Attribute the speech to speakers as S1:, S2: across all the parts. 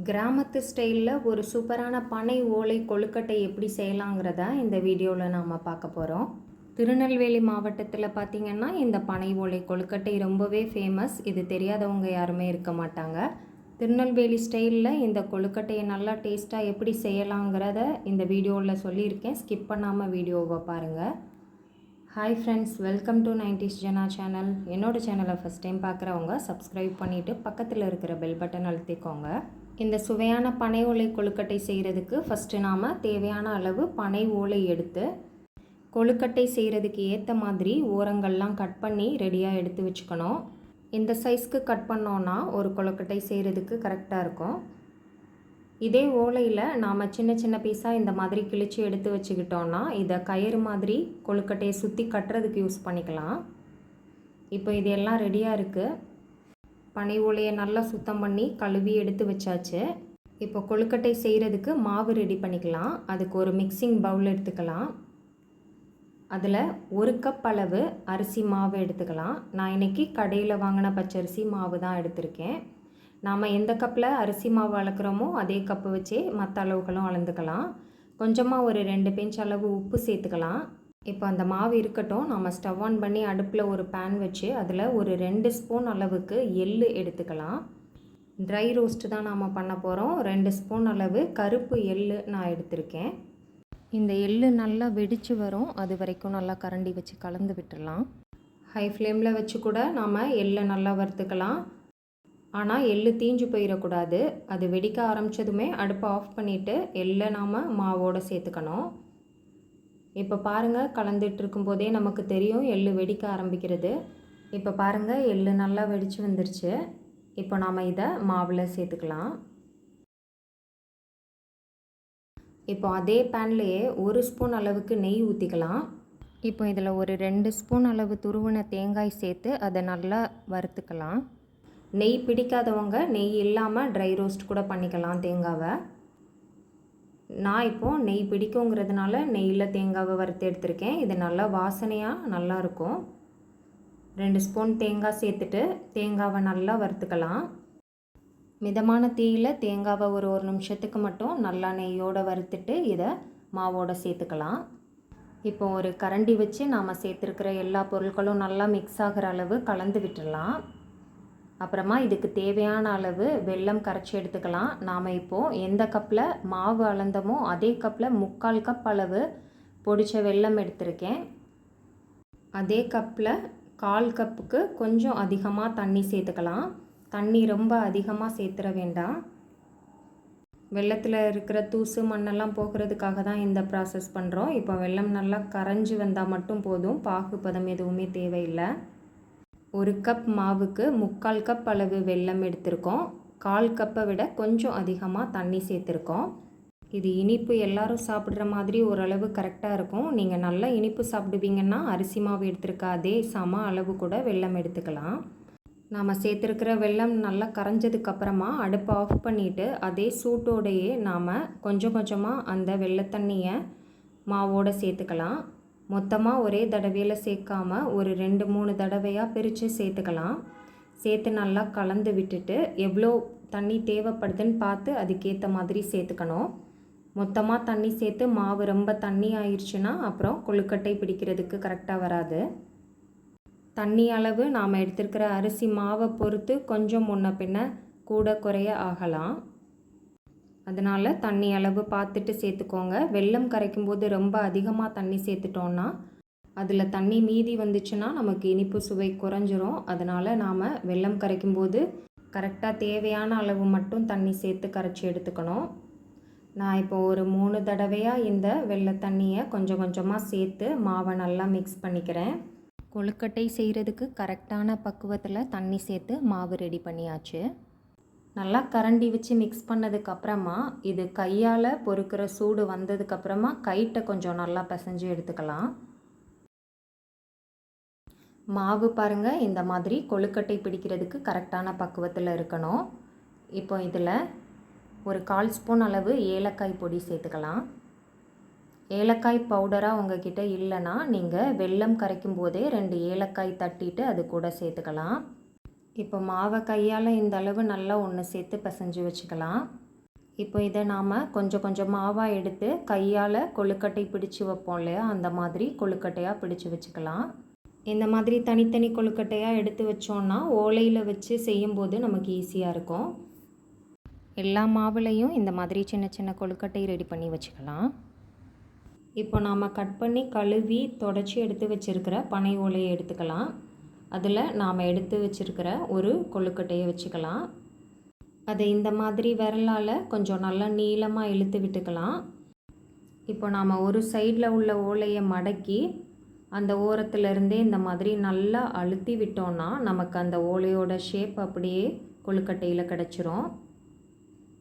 S1: கிராமத்து ஸ்டைலில் ஒரு சூப்பரான பனை ஓலை கொழுக்கட்டை எப்படி செய்யலாங்கிறத இந்த வீடியோவில் நாம் பார்க்க போகிறோம். திருநெல்வேலி மாவட்டத்தில் பார்த்திங்கன்னா இந்த பனை ஓலை கொழுக்கட்டை ரொம்பவே ஃபேமஸ். இது தெரியாதவங்க யாருமே இருக்க மாட்டாங்க. திருநெல்வேலி ஸ்டைலில் இந்த கொழுக்கட்டையை நல்லா டேஸ்ட்டாக எப்படி செய்யலாங்கிறத இந்த வீடியோவில் சொல்லியிருக்கேன். ஸ்கிப் பண்ணாமல் வீடியோவை பாருங்கள். Hi friends, welcome to 90s Jana channel. என்னோடய சேனலை ஃபஸ்ட் டைம் பார்க்குறவங்க சப்ஸ்கிரைப் பண்ணிவிட்டு பக்கத்தில் இருக்கிற பெல் பட்டன் அழுத்திக்கோங்க. இந்த சுவையான பனை ஓலை கொழுக்கட்டை செய்கிறதுக்கு ஃபஸ்ட்டு நாம் தேவையான அளவு பனை ஓலை எடுத்து கொழுக்கட்டை செய்கிறதுக்கு ஏற்ற மாதிரி ஓரங்கள்லாம் கட் பண்ணி ரெடியாக எடுத்து வச்சுக்கணும். இந்த சைஸ்க்கு கட் பண்ணோன்னா ஒரு கொழுக்கட்டை செய்கிறதுக்கு கரெக்டாக இருக்கும். இதே ஓலையில் நாம் சின்ன சின்ன பீஸாக இந்த மாதிரி கிழிச்சு எடுத்து வச்சுக்கிட்டோன்னா இதை கயிறு மாதிரி கொழுக்கட்டையை சுற்றி கட்டுறதுக்கு யூஸ் பண்ணிக்கலாம். இப்போ இது எல்லாம் ரெடியாக இருக்குது. பனை ஓலையை நல்லா சுத்தம் பண்ணி கழுவி எடுத்து வச்சாச்சு. இப்போ கொழுக்கட்டை செய்கிறதுக்கு மாவு ரெடி பண்ணிக்கலாம். அதுக்கு ஒரு மிக்சிங் பவுல் எடுத்துக்கலாம். அதில் 1 கப் அளவு அரிசி மாவு எடுத்துக்கலாம். நான் இன்றைக்கி கடையில் வாங்கின பச்சரிசி மாவு தான் எடுத்திருக்கேன். நாம் எந்த கப்பில் அரிசி மாவு அளக்குறோமோ அதே கப்பு வச்சே மற்ற அளவுகளும் அளந்துக்கலாம். கொஞ்சமாக ஒரு 2 பிஞ்ச் அளவு உப்பு சேர்த்துக்கலாம். இப்போ அந்த மாவு இருக்கட்டும். நம்ம ஸ்டவ் ஆன் பண்ணி அடுப்பில் ஒரு பேன் வச்சு அதில் ஒரு 2 ஸ்பூன் அளவுக்கு எள்ளு எடுத்துக்கலாம். ட்ரை ரோஸ்ட்டு தான் நாம் பண்ண போகிறோம். 2 ஸ்பூன் அளவு கருப்பு எள்ளு நான் எடுத்திருக்கேன். இந்த எள்ளு நல்லா வெடித்து வரும். அது வரைக்கும் நல்லா கரண்டி வச்சு கலந்து விட்டுடலாம். ஹை ஃப்ளேமில் வச்சு கூட நாம் எள்ளை நல்லா வறுத்துக்கலாம். ஆனால் எள்ளு தீஞ்சு போயிடக்கூடாது. அது வெடிக்க ஆரம்பித்ததுமே அடுப்பை ஆஃப் பண்ணிவிட்டு எள்ளை நாம் மாவோடு சேர்த்துக்கணும். இப்போ பாருங்கள், கலந்துட்டு இருக்கும்போதே நமக்கு தெரியும் எள்ளு வெடிக்க ஆரம்பிக்கிறது. இப்போ பாருங்கள், எள்ளு நல்லா வெடித்து வந்துருச்சு. இப்போ நாம் இதை மாவில் சேர்த்துக்கலாம். இப்போ அதே பேன்லேயே 1 ஸ்பூன் அளவுக்கு நெய் ஊற்றிக்கலாம். இப்போ இதில் ஒரு 2 ஸ்பூன் அளவு துருவின தேங்காய் சேர்த்து அதை நல்லா வறுத்துக்கலாம். நெய் பிடிக்காதவங்க நெய் இல்லாமல் ட்ரை ரோஸ்ட் கூட பண்ணிக்கலாம் தேங்காவை. நான் இப்போது நெய் பிடிக்குங்கிறதுனால நெய்யில் தேங்காவை வறுத்து எடுத்திருக்கேன். இது நல்லா வாசனையாக நல்லாயிருக்கும். 2 ஸ்பூன் தேங்காய் சேர்த்துட்டு தேங்காவை நல்லா வறுத்துக்கலாம். மிதமான தீயில் தேங்காவை ஒரு நிமிஷத்துக்கு மட்டும் நல்லா நெய்யோடு வறுத்துட்டு இதை மாவோடு சேர்த்துக்கலாம். இப்போ ஒரு கரண்டி வச்சு நாம் சேர்த்துருக்கிற எல்லா பொருட்களும் நல்லா மிக்ஸ் ஆகிற அளவு கலந்து விட்டுடலாம். அப்புறமா இதுக்கு தேவையான அளவு வெல்லம் கரைச்சி எடுத்துக்கலாம். நாம் இப்போது எந்த கப்பில் மாவு அளந்தமோ அதே கப்பில் 3/4 கப் அளவு பொடிச்ச வெல்லம் எடுத்திருக்கேன். அதே கப்பில் 1/4 கப்புக்கு கொஞ்சம் அதிகமாக தண்ணி சேர்த்துக்கலாம். தண்ணி ரொம்ப அதிகமாக சேர்த்துற வேண்டாம். வெல்லத்தில் இருக்கிற தூசு மண்ணெல்லாம் போகிறதுக்காக தான் இந்த ப்ராசஸ் பண்ணுறோம். இப்போ வெல்லம் நல்லா கரைஞ்சி வந்தால் மட்டும் போதும். பாகு பதம் எதுவுமே தேவையில்லை. 1 கப் மாவுக்கு 3/4 கப் அளவு வெல்லம் எடுத்திருக்கோம். 1/4 கப்பை விட கொஞ்சம் அதிகமாக தண்ணி சேர்த்துருக்கோம். இது இனிப்பு எல்லாரும் சாப்பிட்ற மாதிரி ஓரளவு கரெக்டாக இருக்கும். நீங்கள் நல்லா இனிப்பு சாப்பிடுவீங்கன்னா அரிசி மாவு எடுத்துருக்க அதே சம அளவு கூட வெல்லம் எடுத்துக்கலாம். நாம் சேர்த்துருக்கிற வெல்லம் நல்லா கரைஞ்சதுக்கப்புறமா அடுப்பை ஆஃப் பண்ணிவிட்டு அதே சூட்டோடையே நாம் கொஞ்சம் கொஞ்சமாக அந்த வெள்ளத்தண்ணியை மாவோடு சேர்த்துக்கலாம். மொத்தமாக ஒரே தடவையில் சேர்க்காமல் ஒரு 2-3 தடவையாக பிரித்து சேர்த்துக்கலாம். சேர்த்து நல்லா கலந்து விட்டுட்டு எவ்வளோ தண்ணி தேவைப்படுதுன்னு பார்த்து அதுக்கேற்ற மாதிரி சேர்த்துக்கணும். மொத்தமாக தண்ணி சேர்த்து மாவு ரொம்ப தண்ணி ஆயிடுச்சுன்னா அப்புறம் கொழுக்கட்டை பிடிக்கிறதுக்கு கரெக்டாக வராது. தண்ணி அளவு நாம் எடுத்துருக்கிற அரிசி மாவை பொறுத்து கொஞ்சம் முன்ன பின்ன கூட குறைய ஆகலாம். அதனால் தண்ணி அளவு பார்த்துட்டு சேர்த்துக்கோங்க. வெல்லம் கரைக்கும் போது ரொம்ப அதிகமாக தண்ணி சேர்த்துட்டோன்னா அதில் தண்ணி மீதி வந்துச்சுன்னா நமக்கு இனிப்பு சுவை குறைஞ்சிரும். அதனால் நாம் வெல்லம் கரைக்கும் போது கரெக்டாக தேவையான அளவு மட்டும் தண்ணி சேர்த்து கரைச்சி எடுத்துக்கணும். நான் இப்போ ஒரு 3 தடவையாக இந்த வெள்ளை தண்ணியை கொஞ்சம் கொஞ்சமாக சேர்த்து மாவை நல்லா மிக்ஸ் பண்ணிக்கிறேன். கொழுக்கட்டை செய்கிறதுக்கு கரெக்டான பக்குவத்தில் தண்ணி சேர்த்து மாவு ரெடி பண்ணியாச்சு. நல்லா கரண்டி வச்சு மிக்ஸ் பண்ணதுக்கப்புறமா இது கையால் பொறுக்கிற சூடு வந்ததுக்கப்புறமா கைட்டை கொஞ்சம் நல்லா பிசைஞ்சு எடுத்துக்கலாம். மாவு பாருங்கள், இந்த மாதிரி கொழுக்கட்டை பிடிக்கிறதுக்கு கரெக்டான பக்குவத்தில் இருக்கணும். இப்போ இதில் ஒரு 1/4 ஸ்பூன் அளவு ஏலக்காய் பொடி சேர்த்துக்கலாம். ஏலக்காய் பவுடராக உங்ககிட்ட இல்லைன்னா நீங்கள் வெல்லம் கரைக்கும் போதே 2 ஏலக்காய் தட்டிட்டு அது கூட சேர்த்துக்கலாம். இப்போ மாவை கையால் இந்த அளவு நல்லா ஒன்று சேர்த்து பிசைஞ்சு வச்சுக்கலாம். இப்போ இதை நாம் கொஞ்சம் கொஞ்சம் மாவாக எடுத்து கையால் கொழுக்கட்டை பிடிச்சி வைப்போம் இல்லையா, அந்த மாதிரி கொழுக்கட்டையாக பிடிச்சி வச்சுக்கலாம். இந்த மாதிரி தனித்தனி கொழுக்கட்டையாக எடுத்து வச்சோன்னா ஓலையில் வச்சு செய்யும்போது நமக்கு ஈஸியாக இருக்கும். எல்லா மாவுலையும் இந்த மாதிரி சின்ன சின்ன கொழுக்கட்டை ரெடி பண்ணி வச்சுக்கலாம். இப்போ நாம் கட் பண்ணி கழுவி தொடச்சி எடுத்து வச்சுருக்கிற பனை ஓலையை எடுத்துக்கலாம். அதில் நாம் எடுத்து வச்சுருக்கிற ஒரு கொழுக்கட்டையை வச்சுக்கலாம். அதை இந்த மாதிரி விரலால் கொஞ்சம் நல்லா நீளமாக இழுத்து விட்டுக்கலாம். இப்போ நாம் ஒரு சைடில் உள்ள ஓலையை மடக்கி அந்த ஓரத்துலேருந்தே இந்த மாதிரி நல்லா அழுத்தி விட்டோன்னா நமக்கு அந்த ஓலையோட ஷேப் அப்படியே கொழுக்கட்டையில் கிடச்சிரும்.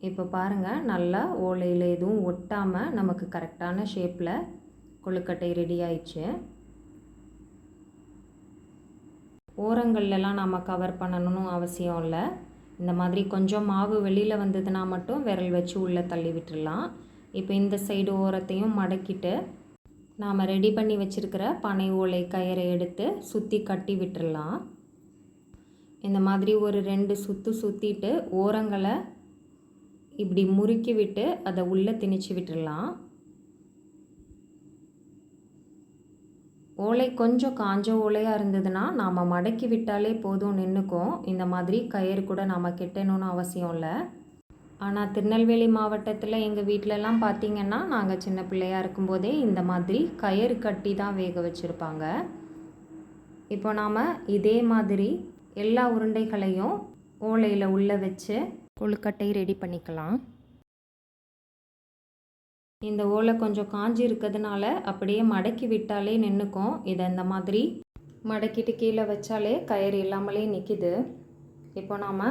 S1: இப்போ பாருங்கள், நல்லா ஓலையில் எதுவும் ஒட்டாமல் நமக்கு கரெக்டான ஷேப்பில் கொழுக்கட்டை ரெடி ஆயிடுச்சு. ஓரங்கள்லாம் நம்ம கவர் பண்ணணும்னு அவசியம் இல்லை. இந்த மாதிரி கொஞ்சம் மாவு வெளியில் வந்ததுன்னா மட்டும் விரல் வச்சு உள்ளே தள்ளி விட்டுடலாம். இப்போ இந்த சைடு ஓரத்தையும் மடக்கிட்டு நாம் ரெடி பண்ணி வச்சுருக்கிற பனை ஓலை கயிறை எடுத்து சுற்றி கட்டி விட்டுடலாம். இந்த மாதிரி ஒரு 2 சுற்று சுற்றிட்டு ஓரங்களை இப்படி முறுக்கி விட்டு அதை உள்ளே திணிச்சு விட்டுடலாம். ஓலை கொஞ்சம் காஞ்ச ஓலையாக இருந்ததுன்னா நாம் மடக்கி விட்டாலே போதும், நின்றுக்கும். இந்த மாதிரி கயிறு கூட நாம் கெட்டணும்னு அவசியம் இல்லை. ஆனால் திருநெல்வேலி மாவட்டத்தில் எங்கள் வீட்டிலலாம் பார்த்திங்கன்னா நாங்கள் சின்ன பிள்ளையாக இருக்கும்போதே இந்த மாதிரி கயிறு கட்டி தான் வேக வச்சுருப்பாங்க. இப்போ நாம் இதே மாதிரி எல்லா உருண்டைகளையும் ஓலையில் உள்ளே வச்சு கொழுக்கட்டை ரெடி பண்ணிக்கலாம். இந்த ஓலை கொஞ்சம் காஞ்சி இருக்கிறதுனால அப்படியே மடக்கி விட்டாலே நின்றுக்கும். இதை இந்த மாதிரி மடக்கிட்டு கீழே வச்சாலே கயிறு இல்லாமலே நிற்கிது. இப்போ நாம்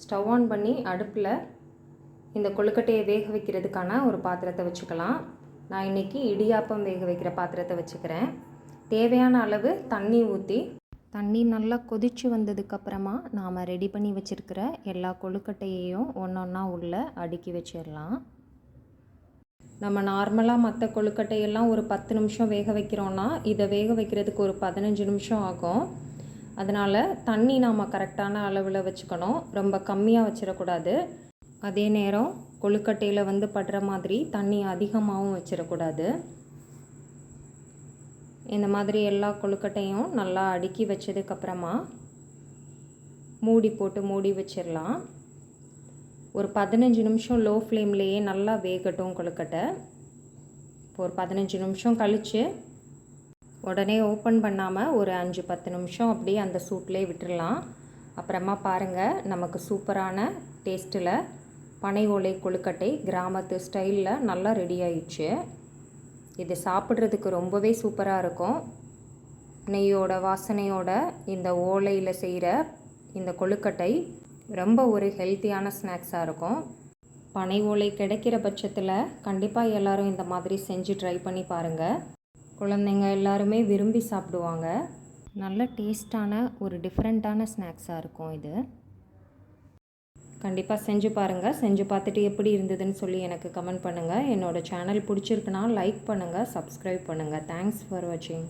S1: ஸ்டவ் ஆன் பண்ணி அடுப்பில் இந்த கொழுக்கட்டையை வேக வைக்கிறதுக்கான ஒரு பாத்திரத்தை வச்சுக்கலாம். நான் இன்றைக்கி இடியாப்பம் வேக வைக்கிற பாத்திரத்தை வச்சுக்கிறேன். தேவையான அளவு தண்ணி ஊற்றி, தண்ணி நல்லா கொதித்து வந்ததுக்கப்புறமா நாம் ரெடி பண்ணி வச்சுருக்கிற எல்லா கொழுக்கட்டையையும் ஒன்றா உள்ளே அடுக்கி வச்சிடலாம். நம்ம நார்மலாக மற்ற கொழுக்கட்டையெல்லாம் ஒரு 10 நிமிஷம் வேக வைக்கிறோன்னா இதை வேக வைக்கிறதுக்கு ஒரு 15 நிமிஷம் ஆகும். அதனால் தண்ணி நாம் கரெக்டான அளவில் வச்சுக்கணும், ரொம்ப கம்மியாக வச்சிடக்கூடாது. அதே நேரம் கொழுக்கட்டையில் படுற மாதிரி தண்ணி அதிகமாகவும் வச்சிடக்கூடாது. இந்த மாதிரி எல்லா கொழுக்கட்டையும் நல்லா அடுக்கி வச்சதுக்கப்புறமா மூடி போட்டு மூடி வச்சிடலாம். ஒரு 15 நிமிஷம் லோ ஃப்ளேம்லேயே நல்லா வேகட்டும் கொழுக்கட்டை. இப்போ ஒரு 15 நிமிஷம் கழித்து உடனே ஓப்பன் பண்ணாமல் ஒரு 5-10 நிமிஷம் அப்படியே அந்த சூட்லேயே விட்டுடலாம். அப்புறமா பாருங்கள், நமக்கு சூப்பரான டேஸ்ட்டில் பனை ஓலை கொழுக்கட்டை கிராமத்து ஸ்டைலில் நல்லா ரெடி ஆயிடுச்சு. இது சாப்பிட்றதுக்கு ரொம்பவே சூப்பராக இருக்கும். நெய்யோட வாசனையோட இந்த ஓலையில் செய்கிற இந்த கொழுக்கட்டை ரொம்ப ஒரு ஹெல்த்தியான ஸ்நாக்ஸாக இருக்கும். பனை ஓலை கிடைக்கிற பட்சத்தில் கண்டிப்பாக எல்லோரும் இந்த மாதிரி செஞ்சு ட்ரை பண்ணி பாருங்கள். குழந்தைங்க எல்லாருமே விரும்பி சாப்பிடுவாங்க. நல்ல டேஸ்டான ஒரு டிஃப்ரெண்ட்டான ஸ்நாக்ஸாக இருக்கும் இது. கண்டிப்பாக செஞ்சு பாருங்கள். செஞ்சு பார்த்துட்டு எப்படி இருந்ததுன்னு சொல்லி எனக்கு கமெண்ட் பண்ணுங்கள். என்னோடய சேனல் பிடிச்சிருக்குன்னா லைக் பண்ணுங்கள், சப்ஸ்கிரைப் பண்ணுங்கள். தேங்க்ஸ் ஃபார் வாட்சிங்.